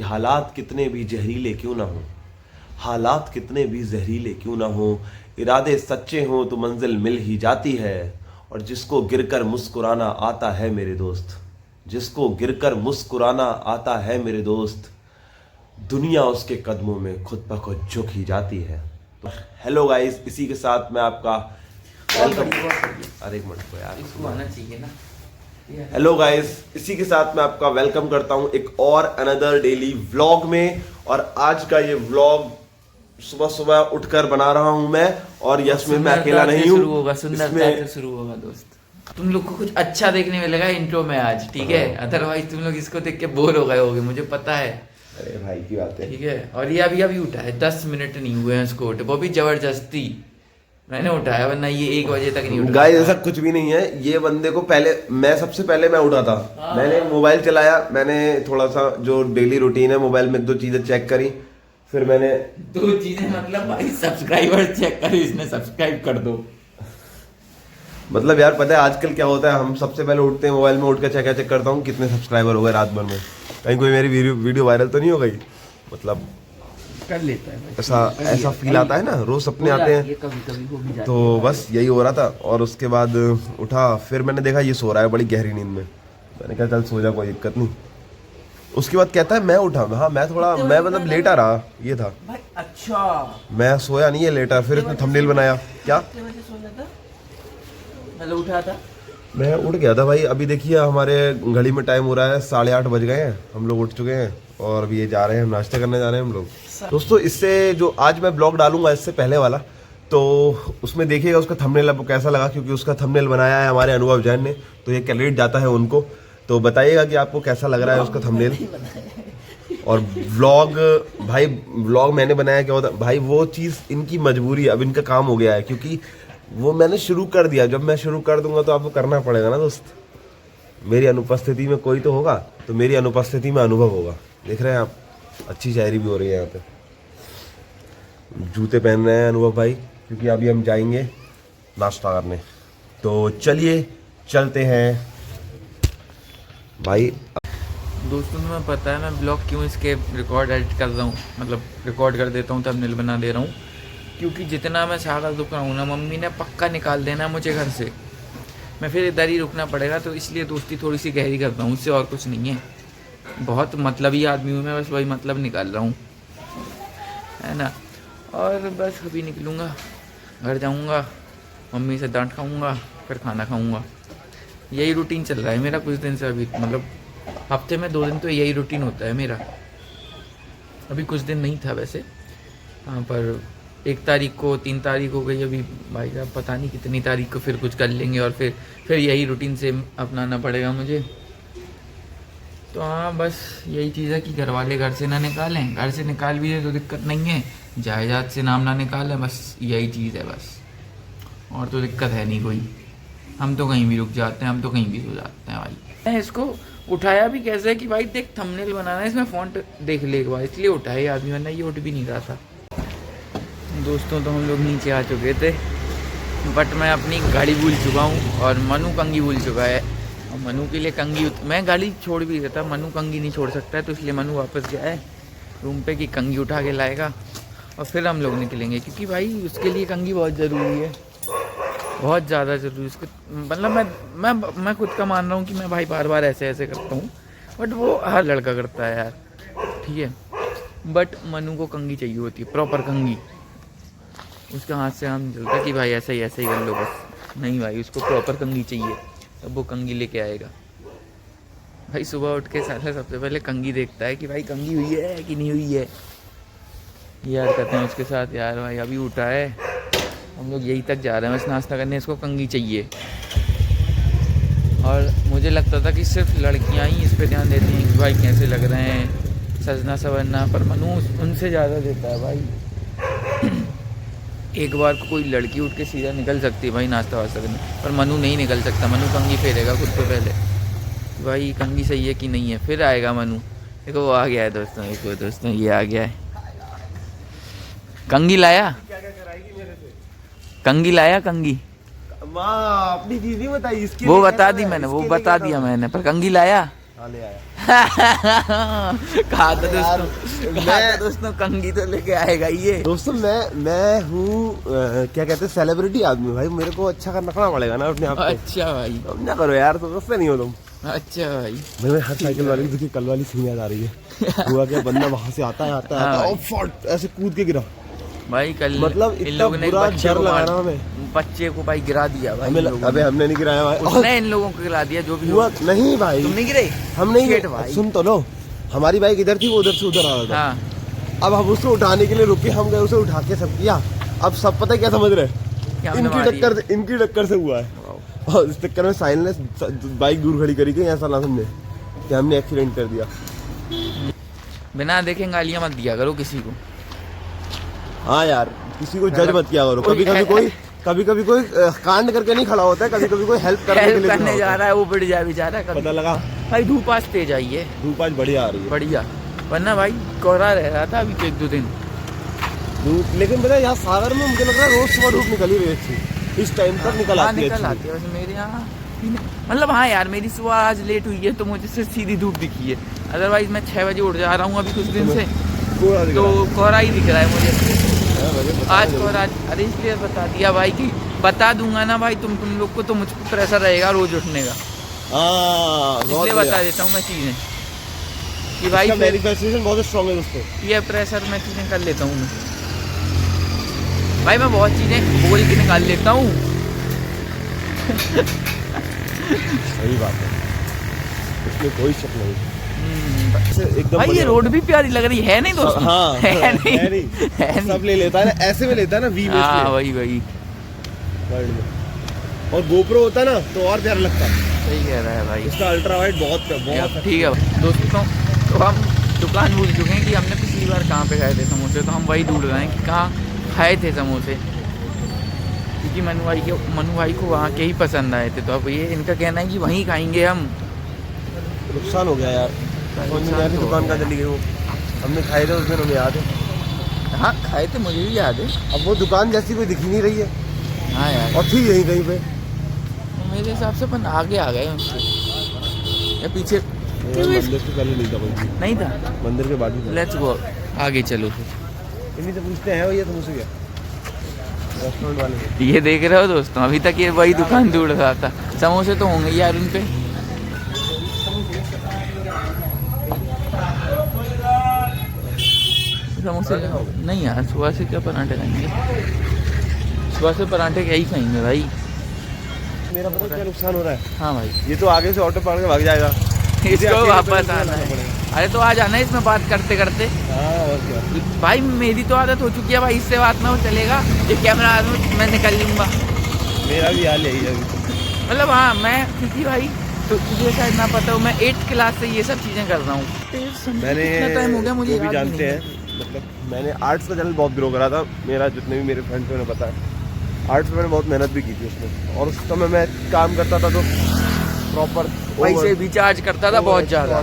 हालात कितने भी जहरीले क्यों ना हो, हालात कितने भी जहरीले क्यों ना हो, इरादे सच्चे हों तो मंजिल मिल ही जाती है। और जिसको गिरकर मुस्कुराना आता है मेरे दोस्त, जिसको गिरकर मुस्कुराना आता है मेरे दोस्त, दुनिया उसके कदमों में खुद ब खुद झुक ही जाती है। तो हेलो गाइस, इसी के साथ मैं आपका वेलकम। अरे एक मिनट को यार, इसको आना चाहिए ना। हेलो गाइस, इसी के साथ मैं आपका वेलकम करता हूं एक और अनदर डेली व्लॉग में। और आज का ये व्लॉग सुबह सुबह उठकर बना रहा हूं मैं, और यश में मैं अकेला नहीं हूं। शुरू होगा सुंदरता से शुरू होगा दोस्त। तुम लोग को कुछ अच्छा देखने मिलेगा इंट्रो में आज, ठीक है? अदरवाइज तुम लोग इसको देख के बोर हो गए होगे, मुझे पता है। अरे भाई की बात है, ठीक है। और ये अभी अभी उठा है, 10 मिनट नहीं हुए हैं उसको उठे, वो भी जबरदस्ती मैंने उठाया, वरना ये 1 बजे तक नहीं उठा। गाइस ऐसा कुछ भी नहीं है। ये बंदे को पहले सबसे पहले मैं उठा था। मैंने मोबाइल चलाया, मैंने थोड़ा सा जो डेली रूटीन है मोबाइल में 2 चीजें चेक करी, फिर मैंने 2 चीजें मतलब भाई सब्सक्राइबर चेक करी, इसने सब्सक्राइब कर दो। मतलब यार पता है आजकल क्या होता है, हम सबसे पहले उठते हैं, मोबाइल में उठ कर चेक करता हूँ कितने सब्सक्राइबर हो गए रात भर में, कहीं कोई मेरी वीडियो वायरल तो नहीं हो गई। मतलब कर लेता है ऐसा फील आता है ना, रोज सपने आते हैं, कभी कभी हो भी जाता तो बस यही हो रहा था। और उसके बाद उठा, फिर मैंने देखा ये सो रहा है बड़ी गहरी नींद में, मैंने कहा चल सो जा, कोई दिक्कत नहीं। उसके बाद कहता है मैं उठा, हाँ मैं थोड़ा मैं मतलब लेटा रहा, ये था भाई। अच्छा, मैं सोया नहीं है, लेटा। फिर इसने थंबनेल बनाया क्या, मतलब उठा था, मैं उठ गया था भाई। अभी देखिए हमारे घड़ी में टाइम हो रहा है 8:30 बज गए हैं, हम लोग उठ चुके हैं और अभी ये जा रहे हैं, नाश्ता करने जा रहे हैं हम लोग। दोस्तों इससे जो आज मैं ब्लॉग डालूंगा इससे पहले वाला, तो उसमें देखिएगा उसका थंबनेल आपको कैसा लगा, क्योंकि उसका थंबनेल बनाया है हमारे अनुभव जैन ने, तो ये क्रेडिट जाता है उनको। तो बताइएगा कि आपको कैसा लग रहा है उसका थंबनेल। और व्लॉग भाई, व्लॉग मैंने बनाया क्या होता भाई, वो चीज़ इनकी मजबूरी है, अब इनका काम हो गया है, क्योंकि वो मैंने शुरू कर दिया। जब मैं शुरू कर दूंगा तो आपको करना पड़ेगा ना दोस्त। मेरी अनुपस्थिति में कोई तो होगा, तो मेरी अनुपस्थिति में अनुभव होगा। देख रहे हैं आप, अच्छी शायरी भी हो रही है यहाँ पे। जूते पहन रहे हैं अनुभव भाई, क्योंकि अभी हम जाएंगे नाश्ता करने। तो चलिए चलते हैं भाई। दोस्तों तुम्हें पता है मैं ब्लॉग क्यों इसके रिकॉर्ड एडिट कर रहा हूँ, मतलब रिकॉर्ड कर देता हूँ, थंबनेल बना दे रहा हूँ, क्योंकि जितना मैं सारा दुख रहा हूँ ना, मम्मी ने पक्का निकाल देना है मुझे घर से, मैं फिर इधर ही रुकना पड़ेगा। तो इसलिए दोस्ती थोड़ी सी गहरी करता हूँ, उससे और कुछ नहीं है। बहुत मतलबी आदमी हूँ मैं, बस वही मतलब निकाल रहा हूँ, है ना। और बस अभी निकलूँगा, घर जाऊँगा, मम्मी से डांट खाऊँगा, फिर खाना खाऊँगा। यही रूटीन चल रहा है मेरा कुछ दिन से। अभी मतलब हफ्ते में 2 दिन तो यही रूटीन होता है मेरा। अभी कुछ दिन नहीं था वैसे, हाँ, पर 1 तारीख को 3 तारीख हो गई, अभी भाई साहब पता नहीं कितनी तारीख को फिर कुछ कर लेंगे, और फिर यही रूटीन से अपनाना पड़ेगा मुझे। तो हाँ, बस यही चीज़ है कि घर वाले घर से ना निकालें, घर से निकाल भी दे तो दिक्कत नहीं है, जायदाद से नाम ना निकालें, बस यही चीज़ है बस, और तो दिक्कत है नहीं कोई। हम तो कहीं भी रुक जाते हैं, हम तो कहीं भी सो जाते हैं भाई। मैं इसको उठाया भी कैसे है कि भाई देख थंबनेल बनाना है, इसमें फ़ॉन्ट देख ले एक बार, इसलिए उठाया आदमी, वरना ये उठ भी नहीं रहा था। दोस्तों तो हम लोग नीचे आ चुके थे, बट मैं अपनी गाड़ी भूल चुका हूँ और मनु कंगी भूल चुका है। और मनु के लिए कंगी मैं गाड़ी छोड़ भी देता, मनु कंगी नहीं छोड़ सकता है, तो इसलिए मनु वापस गया है रूम पे कि कंगी उठा के लाएगा और फिर हम लोग निकलेंगे, क्योंकि भाई उसके लिए कंगी बहुत ज़रूरी है, बहुत ज़्यादा ज़रूरी। उसको मतलब मैं खुद का मान रहा हूँ कि मैं भाई बार बार ऐसे ऐसे करता हूँ, बट वो हर लड़का करता है यार, ठीक है। बट मनु को कंगी चाहिए होती है, प्रॉपर कंगी। उसके हाथ से हम चलता कि भाई ऐसे ही कर लो बस, नहीं भाई उसको प्रॉपर कंगी चाहिए, तब वो कंगी लेके आएगा। भाई सुबह उठ के साला सबसे पहले कंगी देखता है कि भाई कंगी हुई है कि नहीं हुई है, यार कहते हैं उसके साथ। यार भाई अभी उठा है, हम लोग यही तक जा रहे हैं बस नाश्ता करने, इसको कंगी चाहिए। और मुझे लगता था कि सिर्फ लड़कियां ही इस पे ध्यान देती हैं कि भाई कैसे लग रहे हैं, सजना संवरना, पर मनु उनसे ज़्यादा देता है भाई। एक बार को कोई लड़की उठ के सीधा निकल सकती है भाई नाश्ता वास्ता करने, पर मनु नहीं निकल सकता। मनु कंगी फेरेगा खुद पे पहले, भाई कंगी सही है कि नहीं है, फिर आएगा मनु। देखो वो आ गया है दोस्तों, देखो दोस्तों ये आ गया है। कंगी लाया, कंगी लाया, कंगी माँ अपनी चीज नहीं बताई इसकी, वो बता दी मैंने, वो बता दिया मैंने, पर कंगी लाया। हाँ ले आया। कहा था दोस्तों कंघी तो लेके आएगा ये। दोस्तों मैं हूँ क्या कहते हैं सेलिब्रिटी आदमी भाई, मेरे को अच्छा रखना पड़ेगा ना अपने आप को। अच्छा भाई तुम क्या करो यार, तो दोस्त नहीं हो तुम। अच्छा भाई मैं हर साइकिल वाले की देखिए कल वाली सीन याद आ रही है। हुआ क्या, बंदा वहां से आता है फट ऐसे कूद के गिरा भाई। कल मतलब इन इतना लोगों ने बुरा डर लगा ना हमें, बच्चे को भाई गिरा दिया भाई। अबे हमने नहीं गिराया भाई, उसने इन लोगों को गिरा दिया जो भी हुआ नहीं भाई। तुम नहीं गिरे? हम नहीं शेट भाई। सुन तो लो, हमारी बाइक इधर थी, वो उधर से उधर आ रहा था। हाँ। अब हम उसको उठाने के लिए रुके, हम गए उसे उठा के सब किया। अब सब पता है क्या समझ रहे, इनकी टक्कर से हुआ है। और इस चक्कर में साहिल ने बाइक दूर खड़ी करी, ऐसा ना समझे कि हमने एक्सीडेंट कर दिया। बिना देखे गालियां मत दिया करो किसी को। हाँ यार, किसी को जज मत किया करो। कभी कभी कोई कांड करके नहीं खड़ा होता है, कभी कभी कोई हेल्प करने जा रहा है, वो बढ़ जाए बेचारा। पता लगा भाई धूप आज तेज आई है, धूप आज बढ़िया आ रही है, बढ़िया। वरना भाई कोहरा रह रहा था अभी तो 1-2 दिन धूप। लेकिन पता है यहाँ सागर में मुझे लग रहा है रोज सुबह धूप निकली रही थी, इस टाइम तक निकल आती है। वैसे मेरे यहाँ मतलब हाँ यार, मेरी सुबह आज लेट हुई है तो मुझे सिर्फ सीधी धूप दिखी है। अदरवाइज मैं 6 बजे उठ जा रहा हूँ अभी कुछ दिन से, तो कोहरा ही दिख रहा है मुझे आज। कोहरा अरे इसलिए बता दिया भाई कि बता दूंगा ना भाई तुम लोग को, तो मुझ पर प्रेशर रहेगा रोज उठने का। इसलिए बता देता हूँ मैं चीजें कि भाई मैनिफेस्टेशन बहुत स्ट्रांग है दोस्तों। ये प्रेशर मैं चीजें कर लेता हूँ भाई, मैं बहुत चीजें बोल के निकाल लेता हूँ। सही बात है, इसमें कोई शक नहीं। एकदम भाई ये रोड भी प्यारी लग रही है नहीं दोस्तों? हाँ, है नहीं। सब ले लेता है ना, ऐसे में लेता है ना वी में। हाँ वही और गोप्रो होता ना तो और प्यारा लगता। सही कह रहा है भाई, इसका अल्ट्रा वाइड बहुत ठीक है दोस्तों। तो हम दुकान भूल चुके हैं कि हमने पिछली बार कहाँ पे खाए थे समोसे, तो हम वही ढूंढ रहे हैं कि कहाँ खाए थे समोसे, क्योंकि मनु भाई को वहाँ के ही पसंद आए थे। तो अब ये इनका कहना है कि वहीं खाएंगे हम। नुकसान हो गया यार, दुकान का चली गई वो, हमने खाए थे उस दिन, हमें याद है। हाँ खाए थे, मुझे भी याद है। अब वो दुकान जैसी कोई दिख नहीं रही है। हाँ यार, और थी यहीं कहीं पे मेरे हिसाब से अपन आगे आ गए उनसे या पीछे। मंदिर से पहले नहीं था कोई, नहीं था, मंदिर के बाद ही। लेट्स गो आगे चलो फिर। इन्हीं से पूछते हैं भैया समोसे क्या, रेस्टोरेंट वाले। ये देख रहे हो दोस्तों, अभी तक ये वही दुकान ढूंढ रहा था। समोसे तो होंगे यार उन पे। समोसे नहीं यार, सुबह से क्या पराठे खाएंगे, सुबह से पराठे क्या ही खाएंगे भाई। मेरा पता क्या नुकसान हो रहा है? हाँ भाई, ये तो आगे से ऑटो पकड़ के भाग जाएगा, इसको वापस आना है। अरे तो आ जाना है इसमें बात करते करते। और क्या भाई, मेरी तो आदत हो चुकी है भाई, इससे बात ना हो चलेगा, ये कैमरा मैं निकल लूँगा। मेरा भी हाल यही है मतलब हाँ, मैं क्योंकि भाई तो तुझे शायद ना पता हो, मैं 8th क्लास से ये सब चीज़ें कर रहा हूँ। मैंने टाइम हो गया मुझे भी जानते हैं, मतलब मैंने आर्ट्स का चैनल बहुत ग्रो करा था। मेरा जितने भी मेरे फ्रेंड्स उन्हें पता है, आर्ट्स में मैंने बहुत मेहनत भी की थी उसमें। और उस समय मैं काम करता था तो प्रॉपर पैसे भी चार्ज करता था बहुत ज़्यादा,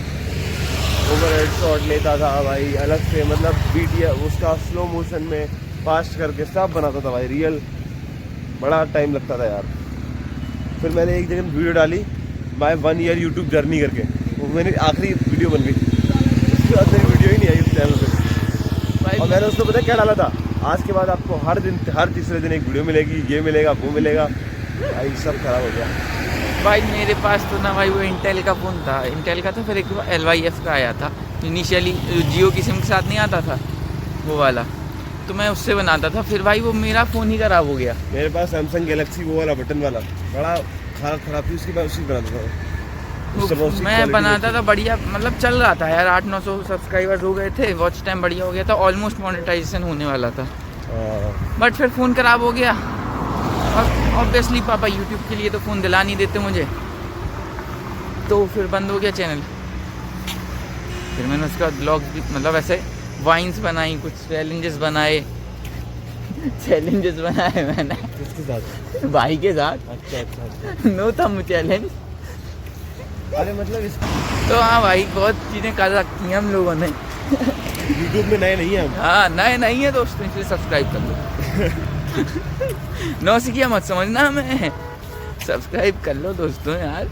ओवरहेड शॉट लेता था भाई अलग से, मतलब BTS उसका स्लो मोशन में फास्ट करके सब बनाता था भाई, रियल बड़ा टाइम लगता था यार। फिर मैंने एक जगह वीडियो डाली माय 1 ईयर यूट्यूब जर्नी करके, वो मेरी आखिरी वीडियो बन गई, उसके बाद मेरी वीडियो ही नहीं आई उस चैनल पे। और मैंने उसमें पता क्या डाला था, आज के बाद आपको हर तीसरे दिन एक वीडियो मिलेगी, ये मिलेगा वो मिलेगा। भाई सब खराब हो गया भाई। मेरे पास तो ना भाई वो इंटेल का फ़ोन था, इंटेल का था, फिर एक LYF का आया था इनिशियली, जियो की सिम के साथ नहीं आता था वो वाला, तो मैं उससे बनाता था। फिर भाई वो मेरा फ़ोन ही ख़राब हो गया। मेरे पास सैमसंग गैलेक्सी वो वाला बटन वाला बड़ा खराब थी, उसकी बाद उसी बनाता था। मैं बनाता था बढ़िया, मतलब चल रहा था यार, 800-900 सब्सक्राइबर्स हो गए थे, वॉच टाइम बढ़िया हो गया था, ऑलमोस्ट मोनेटाइजेशन होने वाला था। बट फिर फ़ोन ख़राब हो गया, और ऑब्वियसली पापा यूट्यूब के लिए तो फ़ोन दिला नहीं देते मुझे, तो फिर बंद हो गया चैनल। फिर मैंने उसका ब्लॉग भी, मतलब ऐसे वाइन्स बनाई, कुछ चैलेंजेस बनाए मैंने किसके साथ? भाई के साथ। अच्छा नो थंब चैलेंज। अरे मतलब तो हाँ भाई, बहुत चीज़ें कर रखी हैं हम लोगों ने। यूट्यूब में नए नहीं है हम। हाँ नए नहीं है दोस्तों, इसलिए सब्सक्राइब कर लो। नौसिखिया मत समझना हमें, सब्सक्राइब कर लो दोस्तों यार।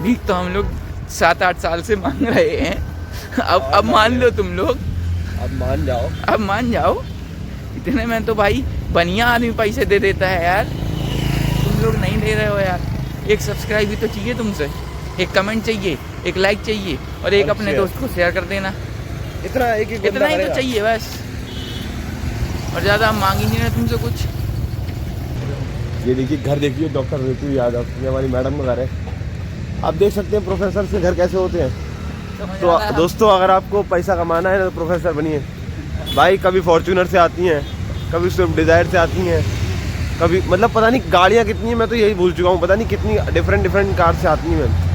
भीख तो हम लोग 7-8 साल से मांग रहे हैं। अब मान लो तुम लोग, अब मान जाओ। इतने में तो भाई बढ़िया आदमी पैसे दे देता है यार, तुम लोग नहीं दे रहे हो यार। एक सब्सक्राइब भी तो चाहिए तुमसे, एक कमेंट चाहिए, एक लाइक चाहिए, और एक अपने दोस्त को शेयर कर देना। इतना ही तो चाहिए बस, और ज़्यादा हम मांग ही नहीं रहे तुमसे कुछ। ये देखिए घर, देखिए डॉक्टर ऋतु यादव, ये हमारी मैडम का घर है। आप देख सकते हैं प्रोफेसर के घर कैसे होते हैं। तो दोस्तों, अगर आपको पैसा कमाना है ना तो प्रोफेसर बनिए भाई। कभी फॉर्च्यूनर से आती हैं, कभी स्विफ्ट डिज़ायर से आती हैं, कभी मतलब पता नहीं गाड़ियाँ कितनी हैं, मैं तो यही भूल चुका हूँ, पता नहीं कितनी डिफरेंट कार से आती हैं।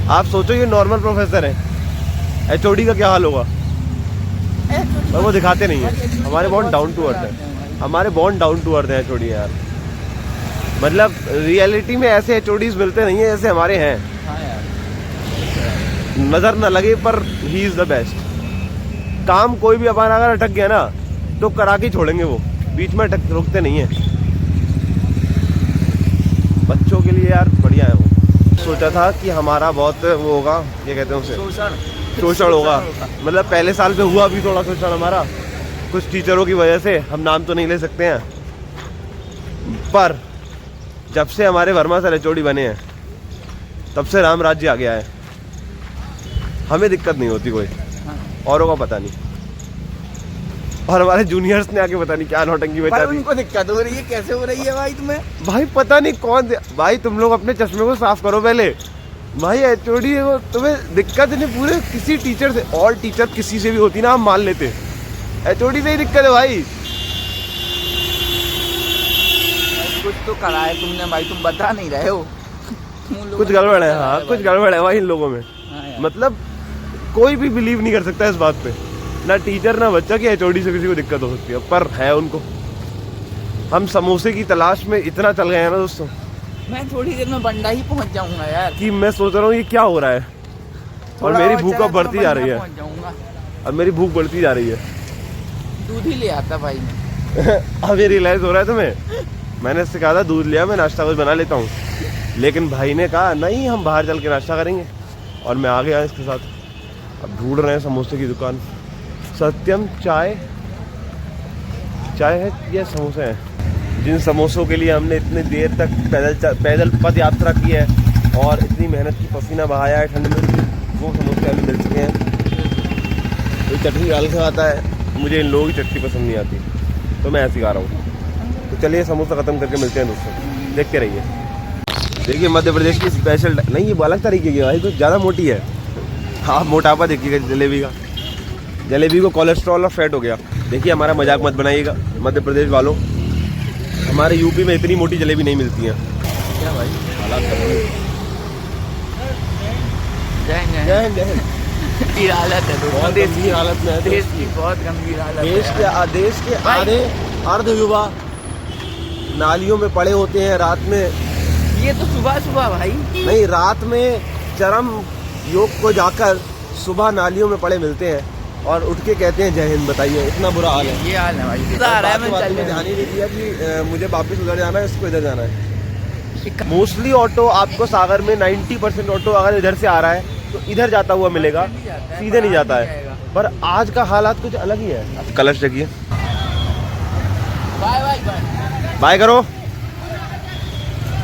आप सोचो ये नॉर्मल प्रोफेसर है, HOD का क्या हाल होगा। पर वो दिखाते नहीं है। हमारे बहुत डाउन टू अर्थ है, हमारे बहुत डाउन टू अर्थ है HOD यार। मतलब रियलिटी में ऐसे HODs मिलते नहीं है जैसे हमारे हैं। नजर ना लगे पर ही इज द बेस्ट। काम कोई भी हमारा अगर अटक गया ना तो करा के छोड़ेंगे, वो बीच में रुकते नहीं है। बच्चों के लिए यार बढ़िया है वो। सोचा था कि हमारा बहुत वो होगा, ये कहते हैं उसे शोषण होगा। मतलब पहले साल पे हुआ भी थोड़ा शोषण हमारा, कुछ टीचरों की वजह से। हम नाम तो नहीं ले सकते हैं, पर जब से हमारे वर्मा सर HOD बने हैं तब से राम राज्य आ गया है। हमें दिक्कत नहीं होती कोई, औरों का पता नहीं। और हमारे जूनियर्स ने आके पता नहीं क्या नौटंकी बचा दी। उनको दिक्कत हो रही है, कैसे हो रही है भाई तुम्हें? भाई पता नहीं कौन भाई, तुम लोग अपने चश्मे को साफ करो पहले। भाई HOD को तुम्हें दिक्कत नहीं, पूरे किसी टीचर से, और टीचर किसी से भी होती ना हम मान लेते, HOD से ही दिक्कत है भाई। कुछ तो करा है तुमने भाई, तुम बता नहीं रहे हो। कुछ गड़बड़ है, हाँ कुछ गड़बड़ है भाई इन लोगों में। मतलब कोई भी बिलीव नहीं कर सकता इस बात पे, ना टीचर ना बच्चा, कि HOD से किसी को दिक्कत हो सकती है, पर है उनको। हम समोसे की तलाश में इतना चल गए हैं ना दोस्तों, मैं थोड़ी देर में बंडा ही पहुंच जाऊंगा यार, कि मैं सोच रहा हूँ ये क्या हो रहा है। और मेरी भूख अब बढ़ती जा रही है, अब मेरी भूख बढ़ती जा रही है। दूध ही ले आता भाई अब ये रियलाइज हो रहा है तुम्हें। मैंने इससे कहा था दूध लिया, मैं नाश्ता कुछ बना लेता हूँ, लेकिन भाई ने कहा नहीं हम बाहर चल के नाश्ता करेंगे, और मैं आ गया इसके साथ। अब ढूंढ रहे हैं समोसे की दुकान। सत्यम चाय है या समोसे हैं? जिन समोसों के लिए हमने इतनी देर तक पैदल पद यात्रा की है और इतनी मेहनत की पसीना बहाया है ठंड में, वो समोसे अभी मिल चुके हैं। तो चटनी डाल के आता है, मुझे इन लोगों की चटनी पसंद नहीं आती, तो मैं ऐसे खा रहा हूँ। तो चलिए समोसा ख़त्म करके मिलते हैं दोस्तों, देखते रहिए। देखिए मध्य प्रदेश की स्पेशल, नहीं ये अलग तरीके की भाई, कुछ ज़्यादा मोटी है। हाँ मोटापा देखिएगा जलेबी का, जलेबी को कोलेस्ट्रॉल और फैट हो गया। देखिए हमारा मजाक मत बनाइएगा मध्य प्रदेश वालों, हमारे यूपी में इतनी मोटी जलेबी नहीं मिलती है। क्या भाई हालात कर रहे हैं, गंभीर हालत है, बहुत गंभीर हालत में है देश की, बहुत गंभीर हालत। देश के आधे अर्ध युवा नालियों में पड़े होते हैं रात में। ये तो सुबह भाई नहीं, रात में चरम योग को जाकर सुबह नालियों में पड़े मिलते हैं और उठ के कहते हैं जय हिंद। बताइए इतना बुरा हाल है। ये हाल है भाई। मैंने ध्यान ही नहीं दिया कि मुझे वापस उधर जाना है, इसको इधर जाना है। मोस्टली ऑटो आपको सागर में 90% ऑटो अगर इधर से आ रहा है तो इधर जाता हुआ मिलेगा, सीधे नहीं जाता है। पर आज का हालात कुछ अलग ही है। कलश जगिए, बाय करो।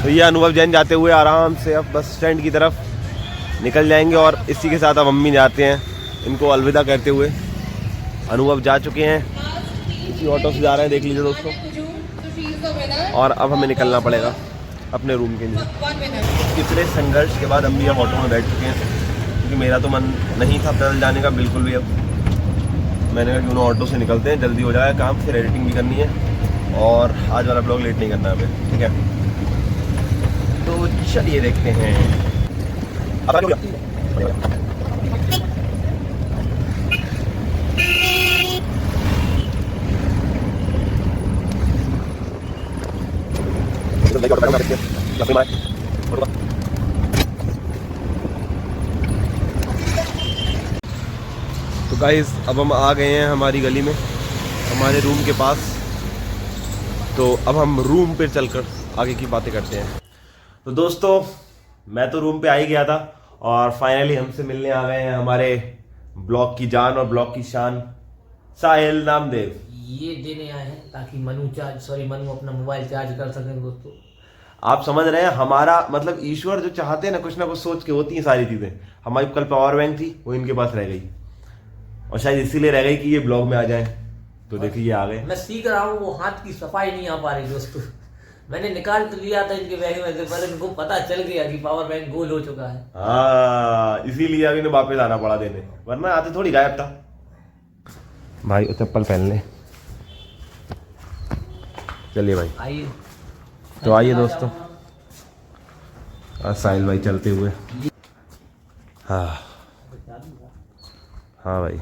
तो ये अनुभव जैन जाते हुए आराम से अब बस स्टैंड की तरफ निकल जाएंगे, और इसी के साथ अब मम्मी जाते हैं इनको अलविदा करते हुए। अनुभव जा चुके हैं, इसी ऑटो से जा रहे हैं, देख लीजिए दोस्तों। और अब हमें निकलना पड़ेगा अपने रूम के लिए। इतने संघर्ष के बाद हम भी अब ऑटो में बैठ चुके हैं, क्योंकि मेरा तो मन नहीं था पैदल जाने का बिल्कुल भी। अब मैंने कहा क्यों ना ऑटो से निकलते हैं, जल्दी हो जाएगा काम, फिर एडिटिंग भी करनी है और आज वाला ब्लॉग लेट नहीं करना हमें, ठीक है। तो चलिए देखते हैं। तो गाइस अब हम आ गए हैं हमारी गली में, हमारे रूम के पास। तो अब हम रूम पे चलकर आगे की बातें करते हैं। तो दोस्तों मैं तो रूम पे आ ही गया था और फाइनली हमसे मिलने आ गए हैं हमारे ब्लॉग की जान और ब्लॉग की शान साहिल नामदेव। ये देने आए हैं ताकि मनु अपना मोबाइल चार्ज कर सकें दोस्तों। आप समझ रहे हैं, हमारा मतलब ईश्वर जो चाहते हैं ना कुछ सोच के होती हैं सारी चीजें। हमारी कल पावर बैंक थी, वो इनके पास रह गई और शायद इसीलिए रह गई कि ये ब्लॉग में आ जाए। तो देखिए ये आ गए। मैं सीख रहा हूँ, वो हाथ की सफाई नहीं आ पा रही दोस्तों। मैंने निकाल तो लिया था इनके बैग में से, पर इनको पता चल गया कि पावर बैंक गोल हो चुका है। हाँ, इसीलिए अभी इन्हें वापस आना पड़ा देने, वरना आते थोड़ी गायब था। भाई चप्पल पहन ले। चलिए भाई आइए तो आइए दोस्तों, साहिल भाई चलते हुए। हाँ हाँ भाई,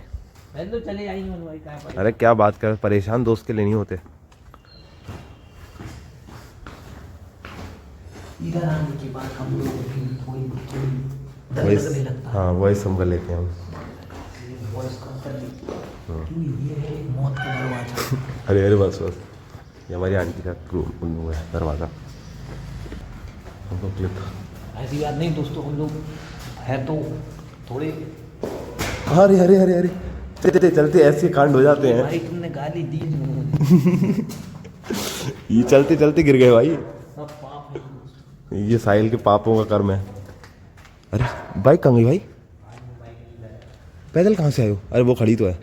तो चले जाएंगे मनु भाई। कहाँ पर अरे क्या बात कर, परेशान दोस्त के लिए नहीं होते। इधर आने के बाद हम लोगों की थोड़ी वॉइस, लगने लगता है। हाँ वॉइस हम कर लेते हैं हम। वॉइस कम कर ली क्योंकि ये है एक मौत का दरवाजा। अरे अरे बस बस, ये हमारी आंटी का रूम है, दरवाज़ा। हमको क्लिप ऐसी बात नहीं दोस्तों, हम लोग है तो थोड़े। अरे अरे अरे अरे, चलते चलते ऐसे कांड हो जाते हैं। भाई तुमने गाली दी मुझे। ये चलते चलते गिर गए भाई। सब पाप है दोस्तों। ये साहिल के पापों का कर्म है। अरे बाइक कहाँ गई भाई? पैदल कहाँ से आए हो? अरे वो खड़ी तो है,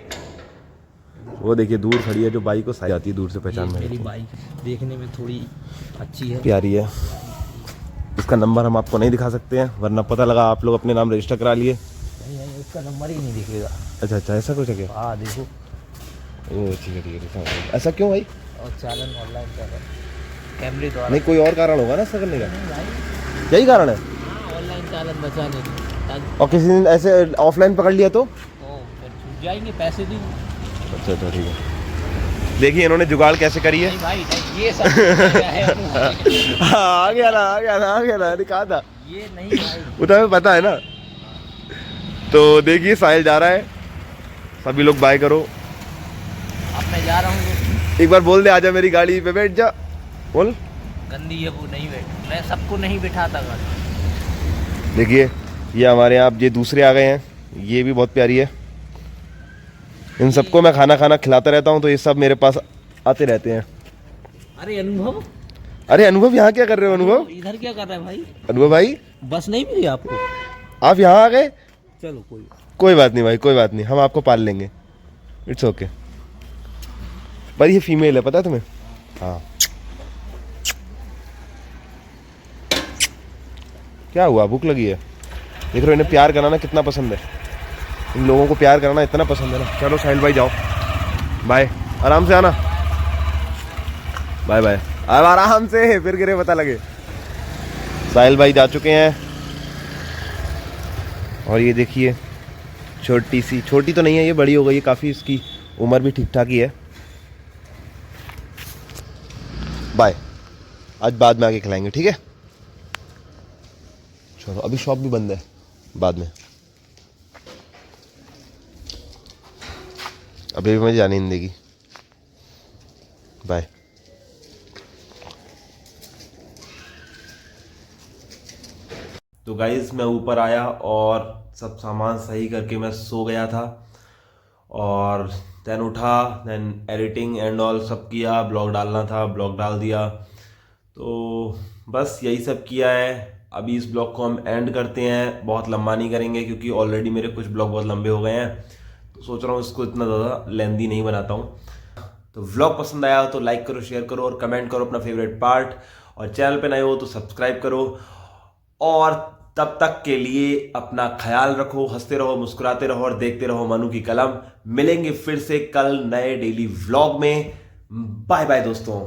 वो देखिए दूर खड़ी है जो बाइक को साइड आती है, दूर से पहचान में। मेरी बाइक देखने में थोड़ी अच्छी है, प्यारी है। इसका नंबर हम आपको नहीं दिखा सकते हैं, वरना पता लगा आप लोग अपने नाम रजिस्टर करा लिए। नहीं उसका नंबर ही नहीं दिखेगा। अच्छा अच्छा, ऐसा कुछ है क्या? हाँ देखो। ओह ठीक है ठीक है ठीक है। ऐसा क्यों भाई? और चालन ऑनलाइन कर रहा है कैमरे द्वारा। नहीं कोई और कारण होगा ना ऐसा करने का? भाई यही कारण है? हाँ ऑनलाइन चालन बचाने के। और किसी दिन ऐसे ऑफलाइन पकड़ लिया तो? फिर छूट जाएंगे, पैसे दी। अच्छा अच्छा ठीक है। देखिए इन्होंने जुगाड़ कैसे करी है। नहीं भाई नहीं, ये सब क्या है। हाँ, आ गया ना आ गया ना आ गया ना, अरे कहा था ये नहीं भाई, वो तो हमें पता है ना। तो देखिए साहिल जा रहा है, सभी लोग बाय करो। अब मैं जा रहा हूँ। एक बार बोल दे आजा मेरी गाड़ी पे बैठ जा, बोल। गंदी है वो, नहीं बैठ, मैं सबको नहीं बिठाता गाड़ी। देखिए ये हमारे यहाँ ये दूसरे आ गए हैं, ये भी बहुत प्यारी है। इन सबको मैं खाना खाना खिलाता रहता हूँ, तो ये सब मेरे पास आते रहते हैं। अरे अनुभव, अरे अनुभव यहाँ क्या कर रहे हो? अनुभव इधर क्या कर रहा है भाई? अनुभव भाई बस नहीं मिली आपको? आप यहाँ आ गए? चलो कोई बात नहीं भाई, कोई बात नहीं, हम आपको पाल लेंगे, इट्स ओके। पर ये फीमेल है पता है तुम्हें? हाँ। क्या हुआ, भूख लगी है? देख रहे हो इन्हें प्यार कराना कितना पसंद है, इन लोगों को प्यार कराना इतना पसंद है ना। चलो साहिल भाई जाओ, बाय, आराम से आना, बाय बाय। अब आराम से, फिर गिरे पता लगे। साहिल भाई जा चुके हैं और ये देखिए छोटी सी, छोटी तो नहीं है ये, बड़ी हो गई है काफ़ी, इसकी उम्र भी ठीक ठाक ही है। बाय, आज बाद में आके खिलाएंगे ठीक है? चलो अभी शॉप भी बंद है, बाद में, अभी भी मुझे जाने नहीं देगी। बाय। तो गाइस मैं ऊपर आया और सब सामान सही करके मैं सो गया था, और देन उठा, देन एडिटिंग एंड ऑल सब किया, ब्लॉग डालना था ब्लॉग डाल दिया। तो बस यही सब किया है। अभी इस ब्लॉग को हम एंड करते हैं, बहुत लंबा नहीं करेंगे क्योंकि ऑलरेडी मेरे कुछ ब्लॉग बहुत लंबे हो गए हैं, तो सोच रहा हूँ इसको इतना ज़्यादा लेंदी नहीं बनाता हूँ। तो व्लॉग पसंद आया हो तो लाइक करो, शेयर करो और कमेंट करो अपना फेवरेट पार्ट, और चैनल पे नए हो तो सब्सक्राइब करो। और तब तक के लिए अपना ख्याल रखो, हंसते रहो, मुस्कुराते रहो और देखते रहो मनु की कलम। मिलेंगे फिर से कल नए डेली व्लॉग में। बाय बाय दोस्तों।